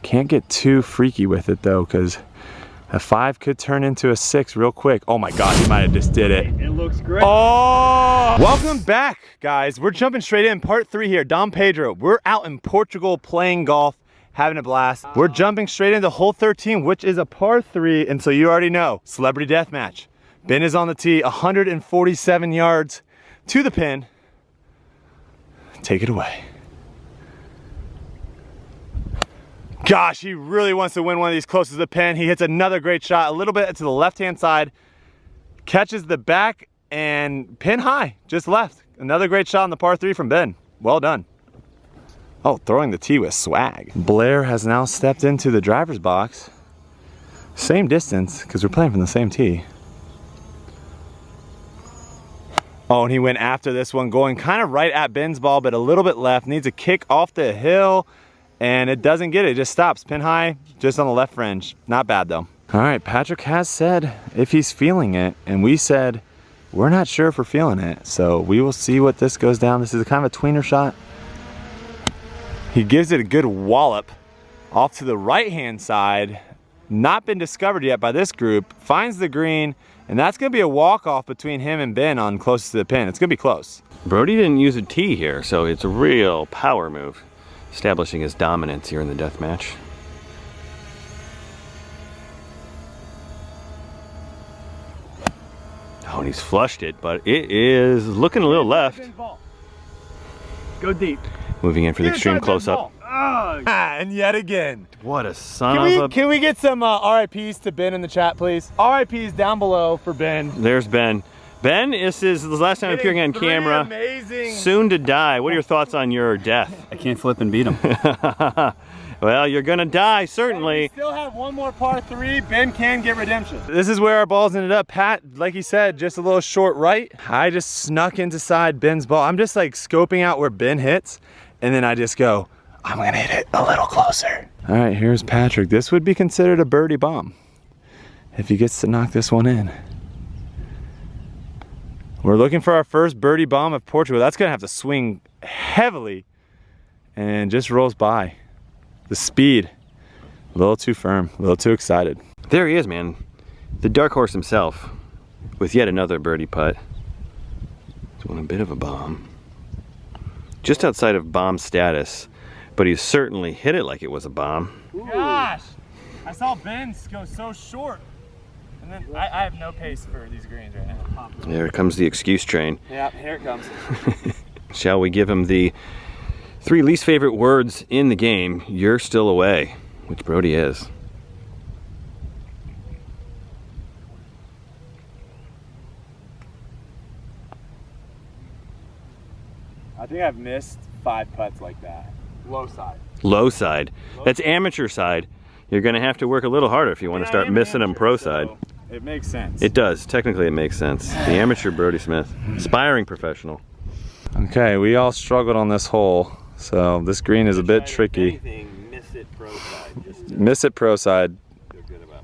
Can't get too freaky with it though, because a 5 could turn into a 6 real quick. Oh my God, he might have just did it. It looks great. Oh! Welcome back, guys. We're jumping straight in, part 3 here. Dom Pedro, we're out in Portugal playing golf, having a blast. We're jumping straight into hole 13, which is a par 3, and so you already know, celebrity death match. Ben is on the tee, 147 yards to the pin. Take it away. Gosh, he really wants to win one of these close to the pin. He hits another great shot, a little bit to the left-hand side, catches the back and pin high, just left. Another great shot on the par 3 from Ben. Well done. Oh, throwing the tee with swag. Blair has now stepped into the driver's box. Same distance, because we're playing from the same tee. Oh, and he went after this one, going kind of right at Ben's ball, but a little bit left. Needs a kick off the hill. And it doesn't get it, just stops. Pin high, just on the left fringe. Not bad though. All right, Patrick has said if he's feeling it, and we said we're not sure if we're feeling it. So we will see what this goes down. This is kind of a tweener shot. He gives it a good wallop off to the right-hand side. Not been discovered yet by this group. Finds the green, and that's gonna be a walk-off between him and Ben on closest to the pin. It's gonna be close. Brodie didn't use a tee here, so it's a real power move. Establishing his dominance here in the death match. Oh, and he's flushed it, but it is looking a little left. Go deep. Moving in for the extreme close-up. And yet again. What a son of a... Can we get some RIPs to Ben in the chat, please? RIPs down below for Ben. There's Ben. Ben, this is the last time appearing on camera. Amazing. Soon to die. What are your thoughts on your death? I can't flip and beat him. Well, you're gonna die, certainly. We still have one more par 3. Ben can get redemption. This is where our balls ended up. Pat, like he said, just a little short right. I just snuck into side Ben's ball. I'm just like scoping out where Ben hits, and then I just go, I'm gonna hit it a little closer. All right, here's Patrick. This would be considered a birdie bomb if he gets to knock this one in. We're looking for our first birdie bomb of Portugal. That's gonna have to swing heavily and just rolls by. The speed, a little too firm, a little too excited. There he is, man. The Darkhorse himself with yet another birdie putt. It's won a bit of a bomb. Just outside of bomb status, but he's certainly hit it like it was a bomb. Gosh, I saw Ben go so short. And then I have no pace for these greens right now. There comes the excuse train. Yeah, here it comes. Shall we give him the 3 least favorite words in the game? You're still away, which Brodie is. I think I've missed 5 putts like that. Low side. Low side. That's amateur side. You're gonna have to work a little harder if you want to start missing them pro side. It makes sense. It does. Technically, it makes sense. The amateur Brodie Smith, aspiring professional. Okay, we all struggled on this hole, so this green is a bit tricky. Miss it pro side. Miss it pro side. Feel good about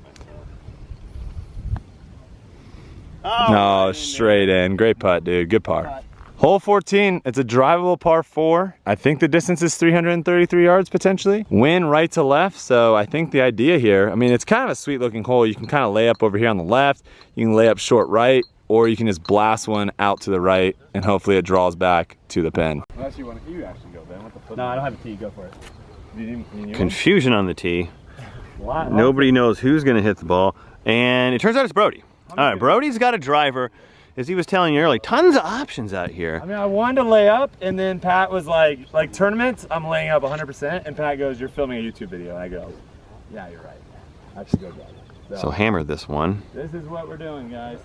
myself. No, straight in. Great putt, dude. Good par. Hole 14, it's a drivable par 4. I think the distance is 333 yards potentially. Wind right to left, so I think the idea here, I mean, it's kind of a sweet looking hole. You can kind of lay up over here on the left, you can lay up short right, or you can just blast one out to the right and hopefully it draws back to the pin. Unless you actually go, Ben. No, I don't have a tee. Go for it. Confusion on the tee. Nobody knows who's going to hit the ball, and it turns out it's Brodie. All right, Brodie's got a driver. As he was telling you earlier, tons of options out here. I mean, I wanted to lay up, and then Pat was like tournaments, I'm laying up 100%, and Pat goes, you're filming a YouTube video. And I go, yeah, you're right. I should go get it. So hammer this one. This is what we're doing, guys.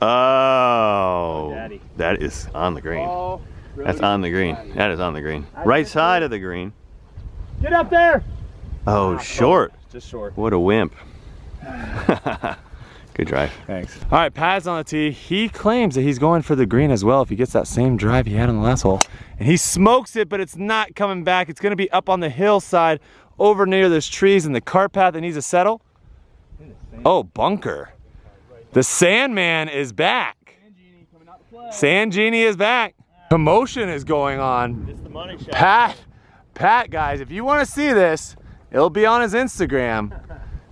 Oh, Daddy. That is on the green. Oh, really? That's on the green. That is on the green. Right side of the green. Get up there! Oh, short. Just short. What a wimp. Good drive. Thanks. All right, Pat's on the tee. He claims that he's going for the green as well if he gets that same drive he had on the last hole. And he smokes it, but it's not coming back. It's gonna be up on the hillside over near those trees and the cart path that needs to settle. Oh, bunker. The Sandman is back. Sand Genie is back. Commotion is going on. It's the money shot. Pat, guys, if you want to see this, it'll be on his Instagram.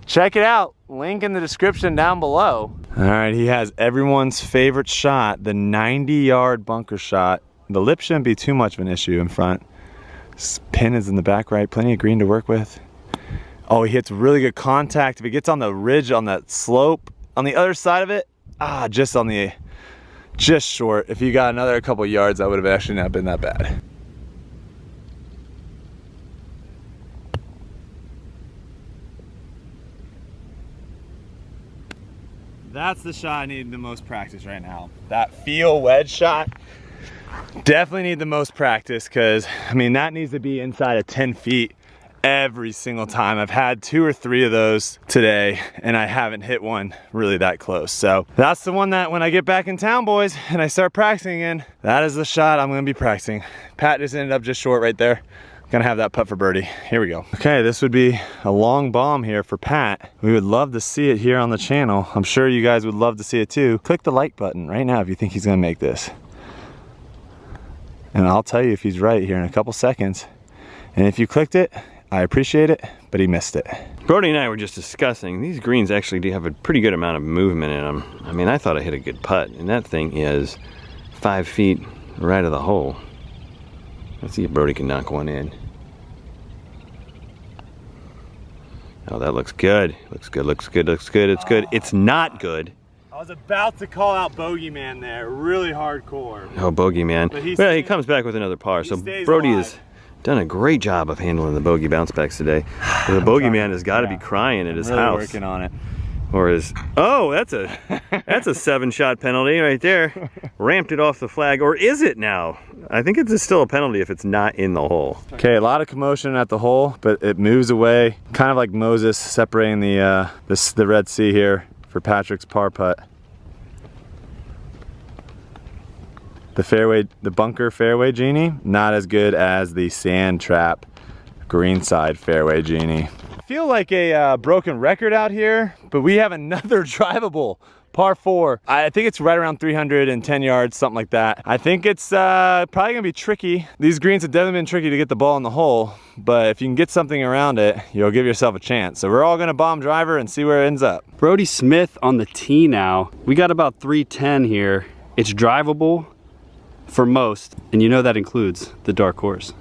Check it out. Link in the description down below. All right, he has everyone's favorite shot, the 90-yard bunker shot. The lip shouldn't be too much of an issue in front. This pin is in the back right, plenty of green to work with. Oh, he hits really good contact. If he gets on the ridge, on that slope, on the other side of it, just short. If you got another couple yards, that would have actually not been that bad. That's the shot I need the most practice right now. That feel wedge shot, definitely need the most practice because, I mean, that needs to be inside of 10 feet every single time. I've had 2 or 3 of those today and I haven't hit one really that close. So that's the one that when I get back in town, boys, and I start practicing again, that is the shot I'm gonna be practicing. Pat just ended up just short right there. Gonna have that putt for birdie. Here we go. Okay, this would be a long bomb here for Pat. We would love to see it here on the channel. I'm sure you guys would love to see it too. Click the like button right now if you think he's gonna make this. And I'll tell you if he's right here in a couple seconds. And if you clicked it, I appreciate it, but he missed it. Brodie and I were just discussing, these greens actually do have a pretty good amount of movement in them. I mean, I thought I hit a good putt, and that thing is 5 feet right of the hole. Let's see if Brodie can knock one in. Oh, that looks good. Looks good, looks good, looks good. It's good. It's not good. I was about to call out Bogeyman there, really hardcore. Oh, Bogeyman. Well, he comes back with another par. So Brodie has done a great job of handling the bogey bounce backs today. The Bogeyman has got to be crying at his house. Working on it. Or is, oh, that's a 7-shot penalty right there. Ramped it off the flag, or is it now? I think it's still a penalty if it's not in the hole. Okay, a lot of commotion at the hole, but it moves away, kind of like Moses separating the Red Sea here for Patrick's par putt. The bunker fairway genie, not as good as the sand trap greenside fairway genie. I feel like a broken record out here, but we have another drivable par 4. I think it's right around 310 yards, something like that. I think it's probably gonna be tricky. These greens have definitely been tricky to get the ball in the hole, but if you can get something around it, you'll give yourself a chance. So we're all gonna bomb driver and see where it ends up. Brodie Smith on the tee now. We got about 310 here. It's drivable for most, and you know that includes the Darkhorse.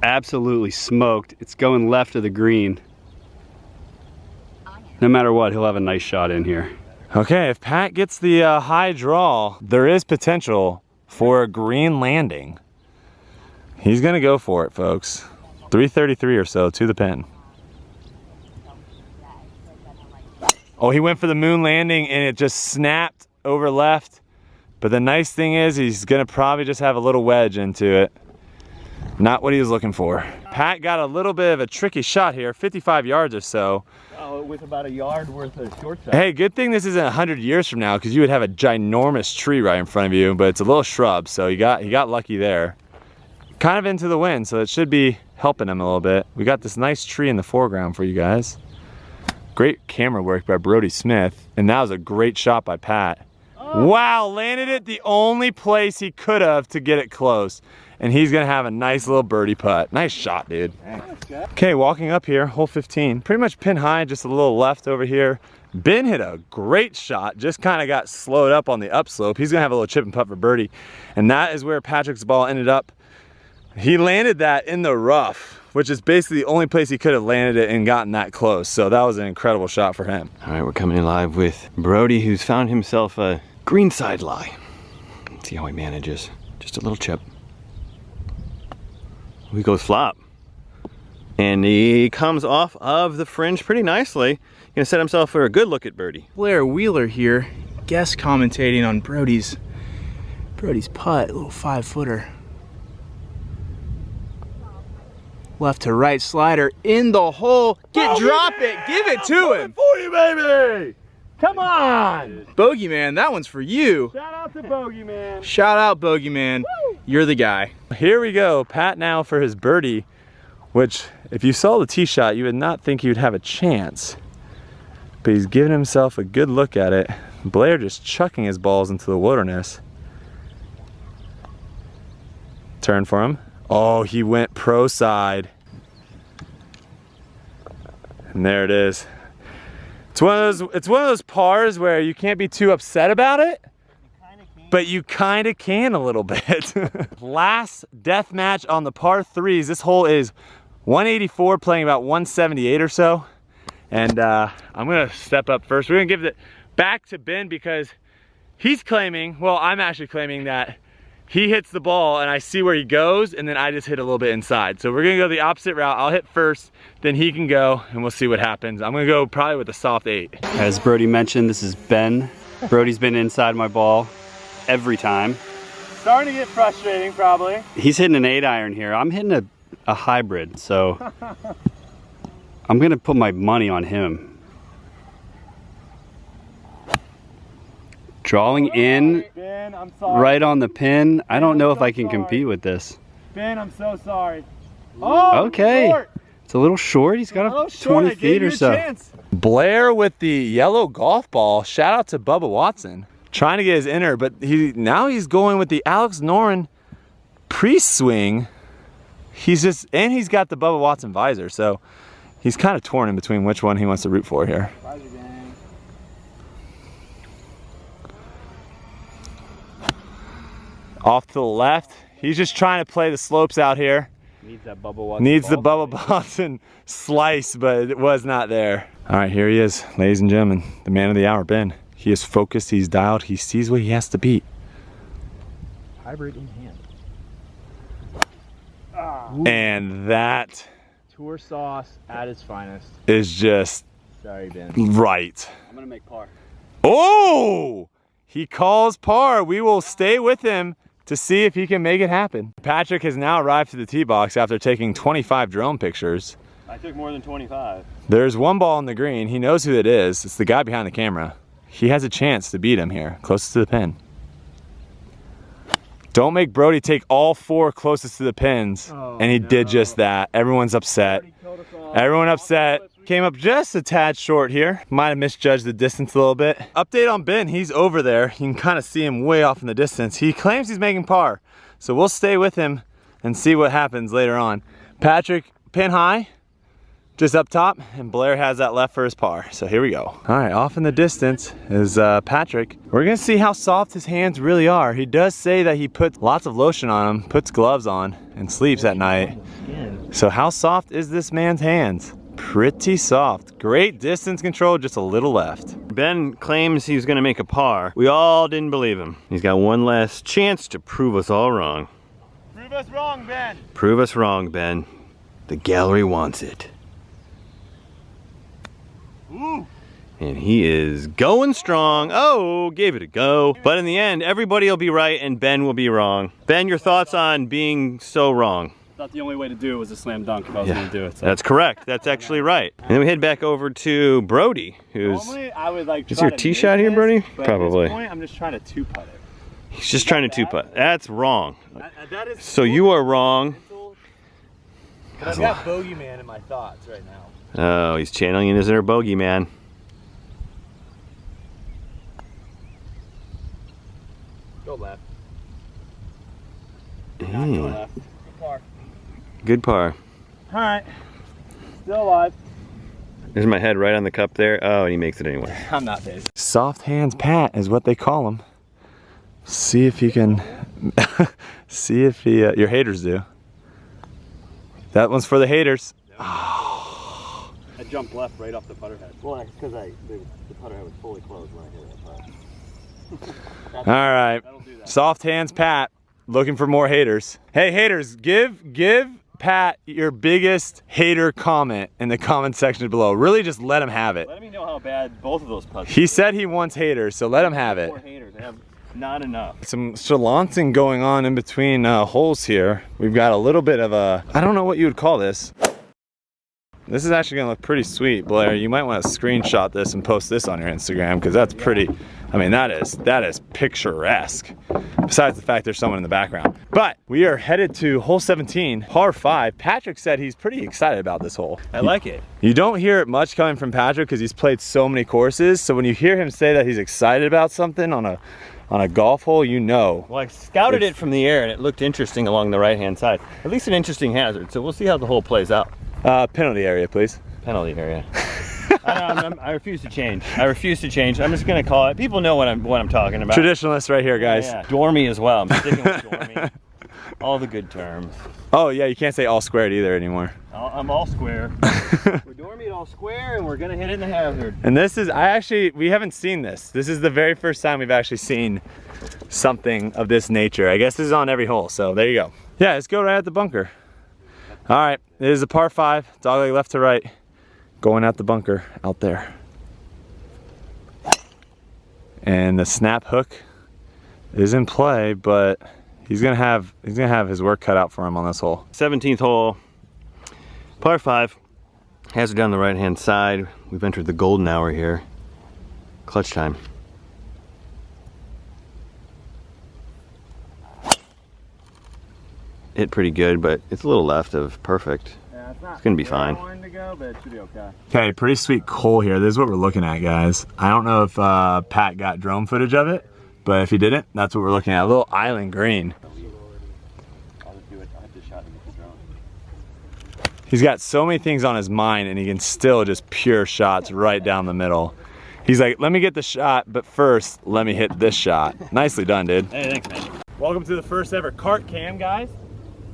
Absolutely smoked. It's going left of the green. No matter what, he'll have a nice shot in here. Okay, if Pat gets the high draw, there is potential for a green landing. He's gonna go for it, folks. 333 or so to the pin. Oh, he went for the moon landing and it just snapped over left. But the nice thing is he's gonna probably just have a little wedge into it. Not what he was looking for. Pat got a little bit of a tricky shot here, 55 yards or so. Oh, with about a yard worth of short shot. Hey, good thing this isn't 100 years from now because you would have a ginormous tree right in front of you, but it's a little shrub, so he got lucky there. Kind of into the wind, so it should be helping him a little bit. We got this nice tree in the foreground for you guys. Great camera work by Brodie Smith, and that was a great shot by Pat. Oh. Wow, landed it the only place he could have to get it close. And he's gonna have a nice little birdie putt. Nice shot, dude. Okay, walking up here, hole 15. Pretty much pin high, just a little left over here. Ben hit a great shot, just kind of got slowed up on the upslope. He's gonna have a little chip and putt for birdie. And that is where Patrick's ball ended up. He landed that in the rough, which is basically the only place he could have landed it and gotten that close. So that was an incredible shot for him. All right, we're coming in live with Brodie, who's found himself a greenside lie. Let's see how he manages. Just a little chip. He goes flop. And he comes off of the fringe pretty nicely. Gonna set himself for a good look at birdie. Blair Wheeler here, guest commentating on Brodie's putt, a little 5-footer. Left to right slider in the hole. Drop it, give it to him. For you, baby. Come on. Bogeyman, that one's for you. Shout out to Bogeyman. Shout out Bogeyman. Woo. You're the guy. Here we go. Pat now for his birdie, which If you saw the tee shot, you would not think he would have a chance. But he's giving himself a good look at it. Blair just chucking his balls into the wilderness. Turn for him. Oh, he went pro side. And there it is. It's one of those pars where you can't be too upset about it, but you kind of can a little bit. Last death match on the par threes. This hole is 184, playing about 178 or so. And I'm gonna step up first. We're gonna give it back to Ben because he's claiming, well, I'm actually claiming that he hits the ball and I see where he goes and then I just hit a little bit inside. So we're gonna go the opposite route. I'll hit first, then he can go and we'll see what happens. I'm gonna go probably with a soft 8. As Brodie mentioned, this is Ben. Brodie's been inside my ball every time. Starting to get frustrating probably. He's hitting an 8-iron here. I'm hitting a hybrid, so I'm gonna put my money on him. Drawing in Ben, I'm sorry. right on the pin. I don't know if I can compete with this. Ben, I'm so sorry. Oh, okay. short. It's a little short. He's got a 20 feet or so. Blair with the yellow golf ball. Shout out to Bubba Watson. Trying to get his inner, but now he's going with the Alex Noren pre-swing. He's got the Bubba Watson visor, so he's kind of torn in between which one he wants to root for here. Off to the left. He's just trying to play the slopes out here. Needs that Bubba Watson. Needs the Bubba Watson slice, but it was not there. All right, here he is, ladies and gentlemen, the man of the hour, Ben. He is focused, he's dialed, he sees what he has to beat. Hybrid in hand. And that Tour sauce at its finest. is just Sorry, Ben. right. I'm gonna make par. Oh! He calls par. We will stay with him to see if he can make it happen. Patrick has now arrived to the tee box after taking 25 drone pictures. I took more than 25. There's one ball on the green. He knows who it is. It's the guy behind the camera. He has a chance to beat him here, closest to the pin. Don't make Brodie take all 4 closest to the pins. And he did just that. Everyone's upset. Everyone upset. Came up just a tad short here. Might have misjudged the distance a little bit. Update on Ben, he's over there. You can kind of see him way off in the distance. He claims he's making par. So we'll stay with him and see what happens later on. Patrick, pin high, just up top, and Blair has that left for his par. So here we go. All right, off in the distance is Patrick. We're gonna see how soft his hands really are. He does say that he puts lots of lotion on him, puts gloves on, and sleeps at night. So how soft is this man's hands? Pretty soft. Great distance control, just a little left. Ben claims he's gonna make a par. We all didn't believe him. He's got one last chance to prove us all wrong. Prove us wrong, Ben. Prove us wrong, Ben. The gallery wants it. Ooh. And he is going strong. Oh, gave it a go. But in the end, everybody will be right and Ben will be wrong. Ben, your thoughts on being so wrong? Thought the only way to do it was a slam dunk if I was gonna do it. So. That's correct. That's actually right. And then we head back over to Brodie, who's... Normally, I would like Is your tee shot here, Brodie? Probably. At this point, I'm just trying to two-putt it. He's just trying to two-putt. That's wrong. That is So you are wrong. But I've got bogeyman in my thoughts right now. Oh, he's channeling his inner bogey, man. Go left. Hey. Go left. Good par. Good par. All right. Still alive. There's my head right on the cup there. Oh, and he makes it anyway. I'm not phased. Soft hands Pat is what they call him. See if he can, see if he, your haters do. That one's for the haters. I jumped left right off the putter head. Well, that's because the putter head was fully closed when I hit that putt. All right. Soft hands Pat, looking for more haters. Hey haters, give Pat your biggest hater comment in the comment section below. Really just let him have it. Let me know how bad both of those putts. He said he wants haters, so let him have it. More haters. I have not enough. Some shalancing going on in between holes here. We've got a little bit of a, I don't know what you would call this. This is actually gonna look pretty sweet, Blair. You might want to screenshot this and post this on your Instagram because that's I mean, that is picturesque. Besides the fact there's someone in the background. But we are headed to hole 17, par 5. Patrick said he's pretty excited about this hole. I like it. You don't hear it much coming from Patrick because he's played so many courses. So when you hear him say that he's excited about something on a golf hole, you know. Well, I scouted it from the air and it looked interesting along the right-hand side. At least an interesting hazard. So we'll see how the hole plays out. Penalty area, please. Penalty area. I refuse to change. I refuse to change. I'm just gonna call it. People know what I'm talking about. Traditionalist right here, guys. Yeah. Dormy as well. I'm sticking with dormy. All the good terms. Oh yeah, you can't say all squared either anymore. I'm all square. We're dormy all square and we're gonna hit it in the hazard. And this is, we haven't seen this. This is the very first time we've actually seen something of this nature. I guess this is on every hole, so there you go. Yeah, let's go right at the bunker. All right, it is a par 5, dogleg left to right. Going at the bunker out there. And the snap hook is in play, but he's gonna have his work cut out for him on this hole. 17th hole, par 5, hazard down the right hand side. We've entered the golden hour here. Clutch time. Hit pretty good, but it's a little left of perfect. Yeah, it's gonna be fine. But it should be okay. Okay, pretty sweet hole here. This is what we're looking at, guys. I don't know if Pat got drone footage of it, but if he didn't, that's what we're looking at. A little island green. He's got so many things on his mind and he can still just pure shots right down the middle. He's like, let me get the shot, but first, let me hit this shot. Nicely done, dude. Hey, thanks, man. Welcome to the first ever cart cam, guys.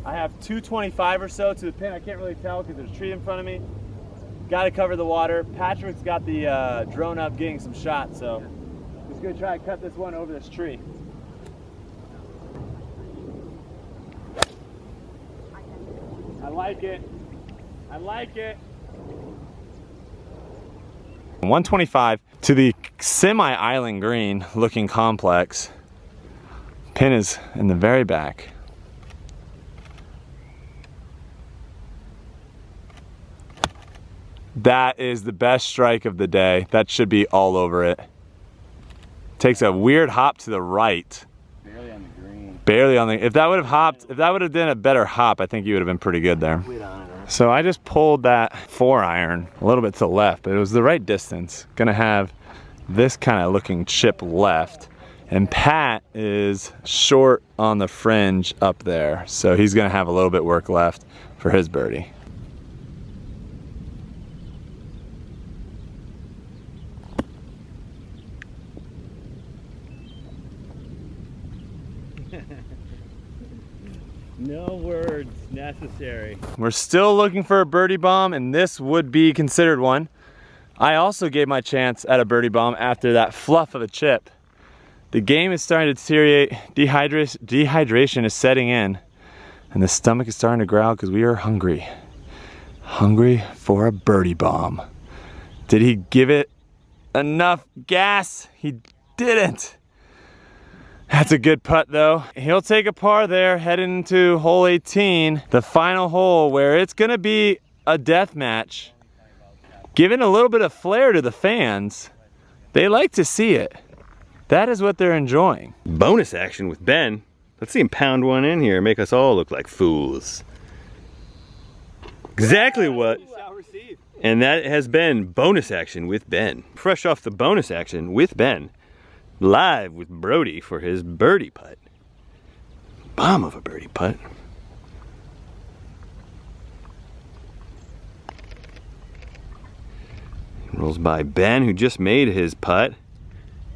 I have 225 or so to the pin. I can't really tell because there's a tree in front of me. Got to cover the water. Patrick's got the drone up getting some shots, so just gonna try to cut this one over this tree. I like it. I like it. 125 to the semi-island green looking complex. Pin is in the very back. That is the best strike of the day. That should be all over it. Takes a weird hop to the right. Barely on the green. Barely on the, if that would have hopped, if that would have been a better hop, I think you would have been pretty good there. So I just pulled that 4-iron a little bit to the left, but it was the right distance. Gonna have this kind of looking chip left. And Pat is short on the fringe up there. So he's gonna have a little bit work left for his birdie. No words necessary. We're still looking for a birdie bomb, and this would be considered one. I also gave my chance at a birdie bomb after that fluff of a chip. The game is starting to deteriorate. Dehydration is setting in, and the stomach is starting to growl because we are hungry. Hungry for a birdie bomb. Did he give it enough gas? He didn't. That's a good putt though. He'll take a par there heading into hole 18, the final hole where it's gonna be a death match. Giving a little bit of flair to the fans. They like to see it. That is what they're enjoying. Bonus action with Ben. Let's see him pound one in here and make us all look like fools. Exactly what. And that has been bonus action with Ben. Fresh off the bonus action with Ben. Live with Brodie for his birdie putt. Bomb of a birdie putt. Rolls by Ben, who just made his putt.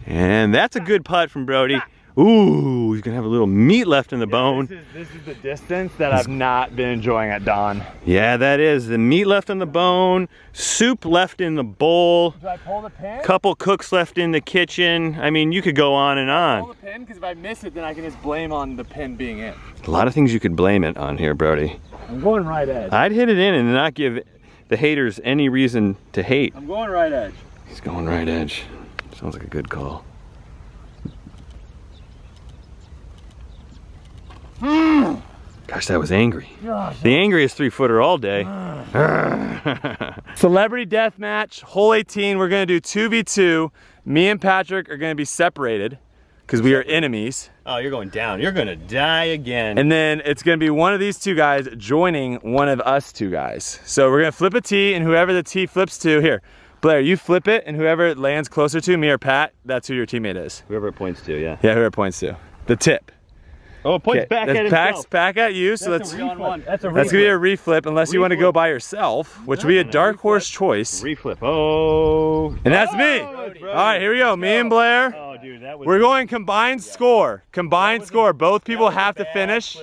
And that's a good putt from Brodie. Ooh, he's gonna have a little meat left in the bone. This is the distance that I've not been enjoying at dawn. Yeah, that is. The meat left on the bone, soup left in the bowl, Do I pull the pin? couple cooks left in the kitchen. I mean, you could go on and on. Pull the pin, because if I miss it, then I can just blame on the pin being in. A lot of things you could blame it on here, Brodie. I'm going right edge. I'd hit it in and not give the haters any reason to hate. I'm going right edge. He's going right edge. Sounds like a good call. Gosh, that was angry. The angriest 3-footer all day. Celebrity death match, hole 18. We're gonna do 2v2. Me and Patrick are gonna be separated because we are enemies. Oh, you're going down. You're gonna die again. And then it's gonna be one of these two guys joining one of us two guys. So we're gonna flip a tee, and whoever the tee flips to, here, Blair, you flip it, and whoever it lands closer to, me or Pat, that's who your teammate is. Whoever it points to, yeah. Yeah, whoever it points to. The tip. Oh, it points back at himself. Back at you, so that's That's a gonna be a reflip unless you want to go by yourself, which would be a dark horse choice. Reflip. Oh. And that's me. All right, here we go. Me and Blair. Oh, dude, that was. We're going combined score. Combined score. Both people have to finish.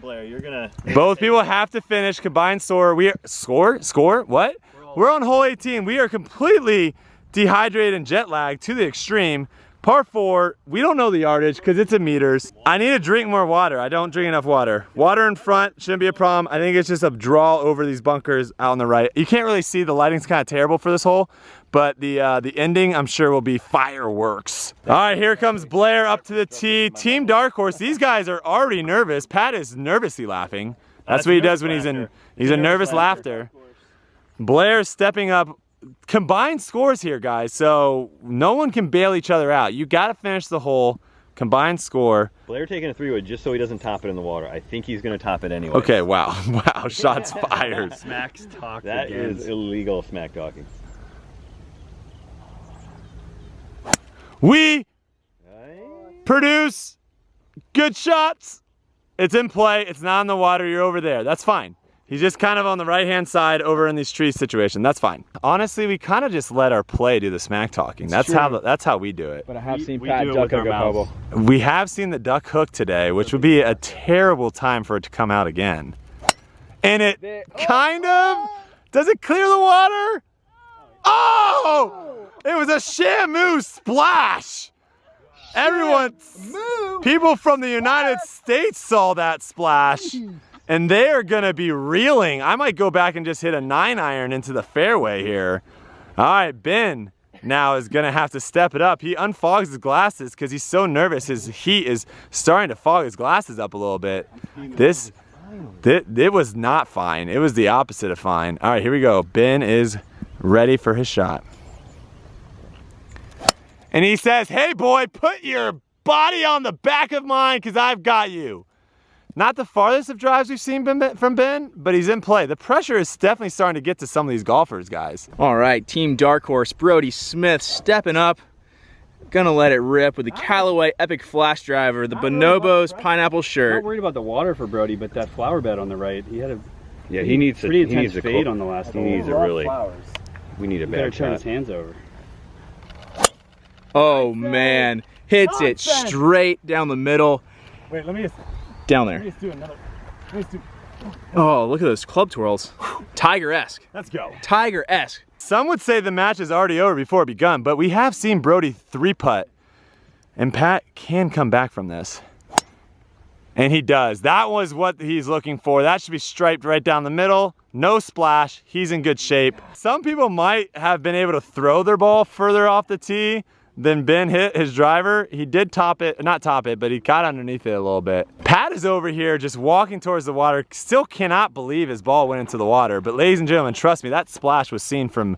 Blair, you're gonna. Both people have to finish. Combined score. We are score. What? We're on hole 18. We are completely dehydrated and jet lagged to the extreme. Par 4, we don't know the yardage because it's in meters. I need to drink more water. I don't drink enough water. Water in front shouldn't be a problem. I think it's just a draw over these bunkers out on the right. You can't really see, the lighting's kind of terrible for this hole, but the ending I'm sure will be fireworks. All right, here comes Blair up to the tee. Team Darkhorse, these guys are already nervous. Pat is nervously laughing. That's what he does when he's a nervous laughter. Blair stepping up. Combined scores here, guys, so no one can bail each other out. You got to finish the hole. Combined score. Blair taking a 3-wood just so he doesn't top it in the water. I think he's going to top it anyway. Okay, wow. Shots fired. Smacks talk. That is illegal smack talking. We produce good shots. It's in play. It's not in the water. You're over there. That's fine. He's just kind of on the right-hand side over in these trees situation. That's fine. Honestly, we kind of just let our play do the smack talking. That's how we do it. But I have seen Pat duck hook a couple. We have seen the duck hook today, which would be a terrible time for it to come out again. And it kind of, does it clear the water? Oh! It was a Shamu splash. Everyone, people from the United States saw that splash. And they are gonna be reeling. I might go back and just hit a 9-iron into the fairway here. All right, Ben now is gonna have to step it up. He unfogs his glasses because he's so nervous. His heat is starting to fog his glasses up a little bit. It was not fine. It was the opposite of fine. All right, here we go. Ben is ready for his shot. And he says, hey boy, put your body on the back of mine because I've got you. Not the farthest of drives we've seen from Ben, but he's in play. The pressure is definitely starting to get to some of these golfers, guys. All right, Team Darkhorse, Brodie Smith stepping up. Gonna let it rip with the Callaway Epic Flash Driver, the Bonobos pineapple I'm shirt. not worried about the water for Brodie, but that flower bed on the right, he had a he needs pretty intense fade on the last hole. He needs a really. We need a Better bad turn shot. his hands over. Oh man, hits it straight down the middle. Wait, let me just Down there. do another. Oh, look at those club twirls. Tiger-esque. Let's go. Tiger-esque. Some would say the match is already over before it begun, but we have seen Brodie 3-putt, and Pat can come back from this. And he does. That was what he's looking for. That should be striped right down the middle. No splash. He's in good shape. Some people might have been able to throw their ball further off the tee than Ben hit his driver. He did top it, not top it, but he got underneath it a little bit. Pat is over here just walking towards the water. Still cannot believe his ball went into the water. But ladies and gentlemen, trust me, that splash was seen from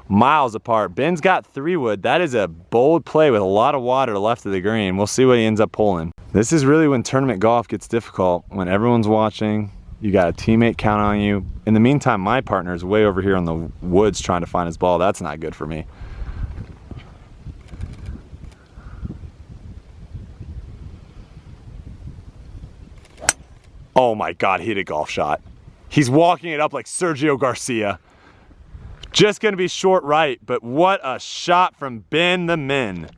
miles apart. Ben's got 3-wood. That is a bold play with a lot of water left of the green. We'll see what he ends up pulling. This is really when tournament golf gets difficult. When everyone's watching, you got a teammate count on you. In the meantime, my partner is way over here in the woods trying to find his ball. That's not good for me. Oh my God, he hit a golf shot. He's walking it up like Sergio Garcia. Just gonna be short right, but what a shot from Ben the Min.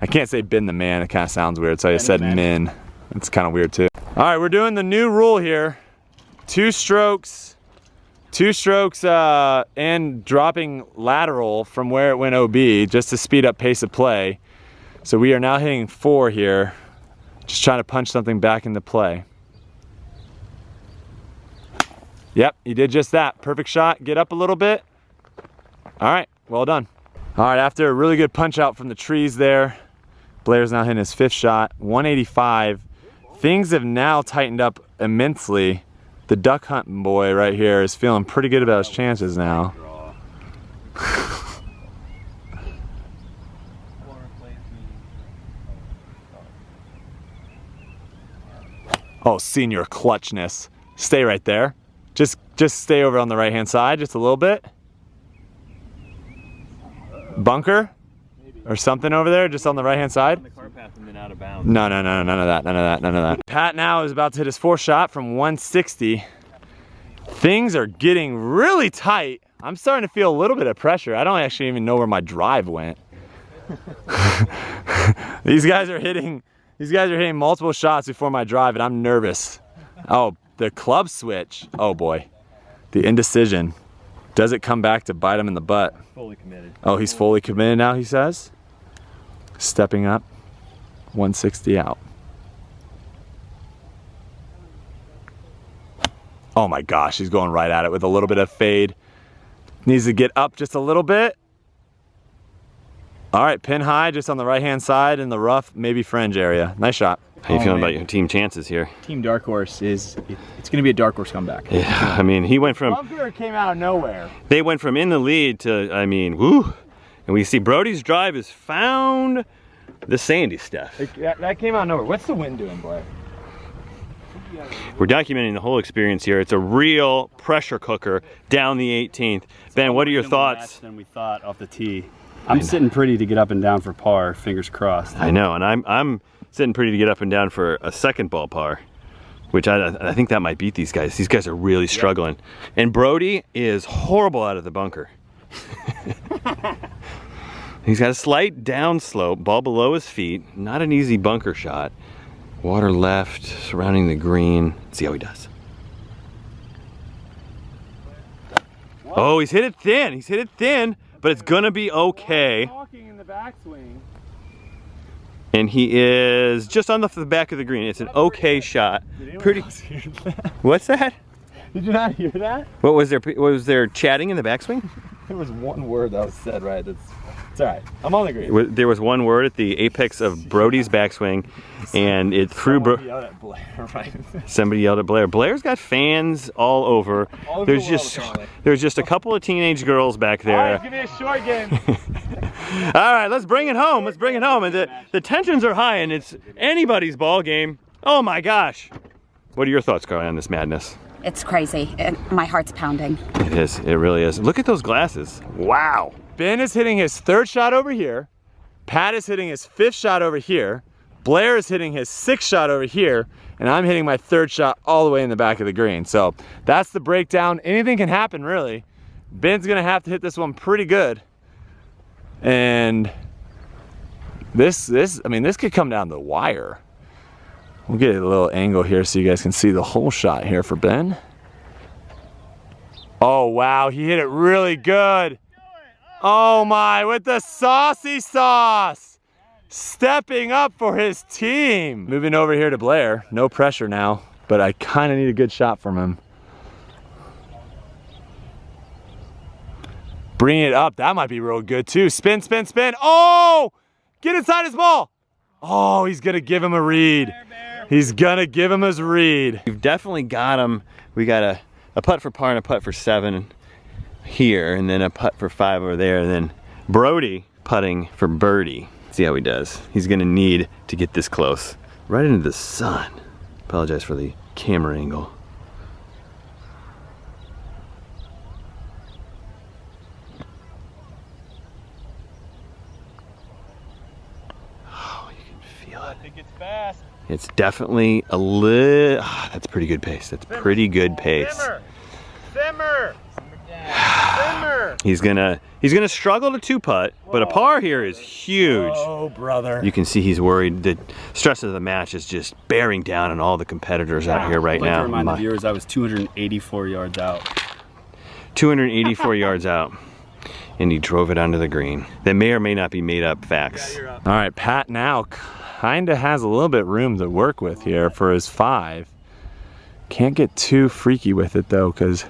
I can't say Ben the Man, it kind of sounds weird, so I just said Min. It's kind of weird too. All right, we're doing the new rule here. Two strokes and dropping lateral from where it went OB just to speed up pace of play. So we are now hitting 4 here, just trying to punch something back into play. Yep, he did just that. Perfect shot, get up a little bit. All right, well done. All right, after a really good punch out from the trees there, Blair's now hitting his 5th shot, 185. Things have now tightened up immensely. The duck hunting boy right here is feeling pretty good about his chances now. Oh, senior clutchness. Stay right there. Just stay over on the right-hand side just a little bit. Bunker? Or something over there, just on the right-hand side? On the car path and then out of bounds. No, none of that. Pat now is about to hit his 4th shot from 160. Things are getting really tight. I'm starting to feel a little bit of pressure. I don't actually even know where my drive went. These guys are hitting multiple shots before my drive, and I'm nervous. Oh, the club switch. Oh boy. The indecision. Does it come back to bite him in the butt? Fully committed. Oh, he's fully committed now, he says. Stepping up. 160 out. Oh my gosh, he's going right at it with a little bit of fade. Needs to get up just a little bit. All right, pin high, just on the right-hand side in the rough, maybe fringe area. Nice shot. How you feeling about your team chances here? Team Darkhorse it's going to be a Darkhorse comeback. Yeah, I mean, he went from... Bunker came out of nowhere. They went from in the lead to, I mean, woo. And we see Brodie's drive has found the sandy stuff. That came out of nowhere. What's the wind doing, Blair? We're documenting the whole experience here. It's a real pressure cooker down the 18th. Ben, what are your thoughts? Than we thought off the tee. I'm sitting pretty to get up and down for par, fingers crossed. I know, and I'm sitting pretty to get up and down for a second ball par, which I think that might beat these guys. These guys are really struggling. And Brodie is horrible out of the bunker. He's got a slight downslope, ball below his feet, not an easy bunker shot. Water left, surrounding the green. Let's see how he does. Oh, he's hit it thin. He's hit it thin, but it's gonna be okay. Walking in the backswing. And he is just on the back of the green. It's an okay shot. Pretty. What's that? Did you not hear that? What was there chatting in the backswing? There was one word that was said, right? It's all right. I'm on the green. There was one word at the apex of Brodie's backswing, and it threw. Somebody yelled at Blair, right? Somebody yelled at Blair. Blair's got fans all over. There's just a couple of teenage girls back there. All right, give me a short game. All right, let's bring it home. Let's bring it home. And the tensions are high, and it's anybody's ball game. Oh my gosh! What are your thoughts, Carly, on this madness? It's crazy. My heart's pounding. It is. It really is. Look at those glasses. Wow. Ben is hitting his 3rd shot over here. Pat is hitting his 5th shot over here. Blair is hitting his 6th shot over here. And I'm hitting my 3rd shot all the way in the back of the green. So that's the breakdown. Anything can happen, really. Ben's gonna have to hit this one pretty good. And this could come down to the wire. We'll get a little angle here so you guys can see the whole shot here for Ben. Oh wow, he hit it really good. Oh my, with the saucy sauce. Stepping up for his team. Moving over here to Blair. No pressure now, but I kind of need a good shot from him. Bring it up, that might be real good too. Spin, spin, spin. Oh, get inside his ball. Oh, he's gonna give him a read. He's gonna give him his read. We've definitely got him. We got a putt for par and a putt for 7 here, and then a putt for 5 over there, and then Brodie putting for birdie. See how he does. He's gonna need to get this close. Right into the sun. Apologize for the camera angle. Oh, you can feel it. It gets fast. It's definitely a little, that's pretty good pace. That's pretty good pace. Simmer, simmer, simmer. He's gonna struggle to 2-putt, but a par here is huge. Oh, brother. You can see he's worried. The stress of the match is just bearing down on all the competitors out here right I'd like now. to remind the viewers I was 284 yards out. 284 yards out. And he drove it onto the green. That may or may not be made up facts. All right, Pat now kind of has a little bit room to work with here for his 5. Can't get too freaky with it though, because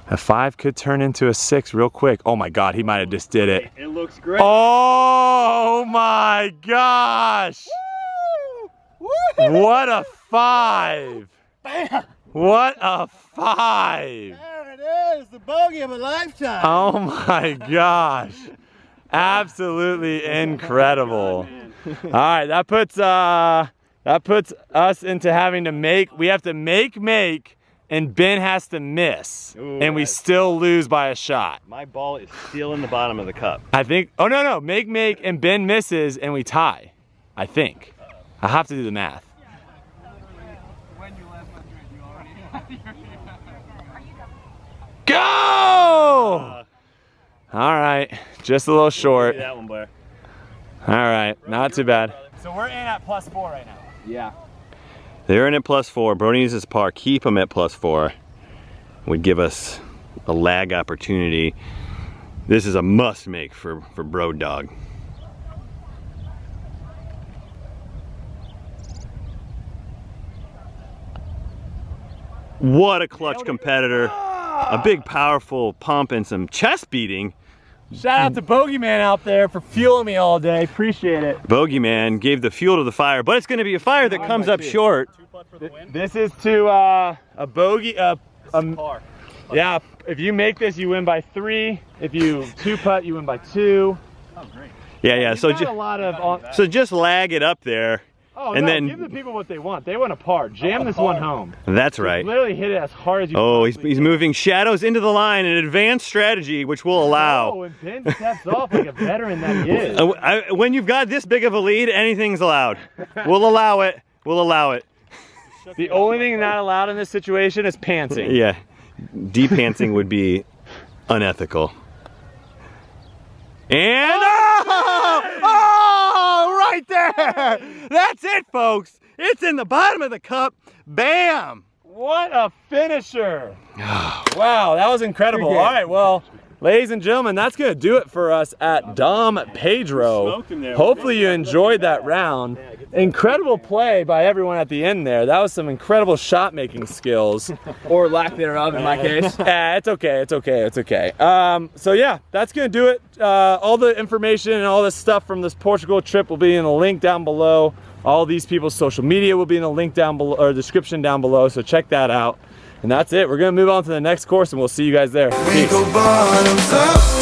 a 5 could turn into a 6 real quick. Oh my God, he might have just did it. It looks great. Oh my gosh! Woo! What a 5! Bam! What a 5! There it is, the bogey of a lifetime. Oh my gosh. Absolutely incredible. All right, that puts That puts us into having to make, we have to make, and Ben has to miss. Ooh, and we still lose by a shot. My ball is still in the bottom of the cup. I think, oh no, make, and Ben misses and we tie. I think. I have to do the math. Go! All right, just a little short. That one, Blair. All right, not too bad. So we're in at +4 right now. Yeah. They're in at +4. Brodie uses par. Keep them at +4. Would give us a lag opportunity. This is a must make for Bro Dog. What a clutch competitor. A big powerful pump and some chest beating. Shout out to Bogeyman out there for fueling me all day. Appreciate it. Bogeyman gave the fuel to the fire, but it's going to be a fire that comes up short. This is to a bogey. Yeah, if you make this, you win by 3. If you 2-putt, you win by 2. Oh, great. Yeah. So just lag it up there. Oh, and no, then give the people what they want. They want a par. Jam this one home. That's right. Literally hit it as hard as you can. Oh, he's moving shadows into the line, an advanced strategy which will allow. Oh, and Ben steps off like a veteran that he is. When you've got this big of a lead, anything's allowed. We'll allow it. We'll allow it. The only thing not allowed in this situation is pantsing. Yeah, de-pantsing would be unethical. And oh, right there! That's it, folks. It's in the bottom of the cup. Bam! What a finisher! Wow, that was incredible. All right, well, ladies and gentlemen, that's gonna do it for us at Dom Pedro. Hopefully you enjoyed that round. Incredible play by everyone at the end there. That was some incredible shot making skills. Or lack thereof in my case. It's okay. So yeah, that's gonna do it. All the information and all this stuff from this Portugal trip will be in the link down below. All these people's social media will be in the link down below, or description down below, so check that out. And that's it. We're gonna move on to the next course and we'll see you guys there. We go bottoms up.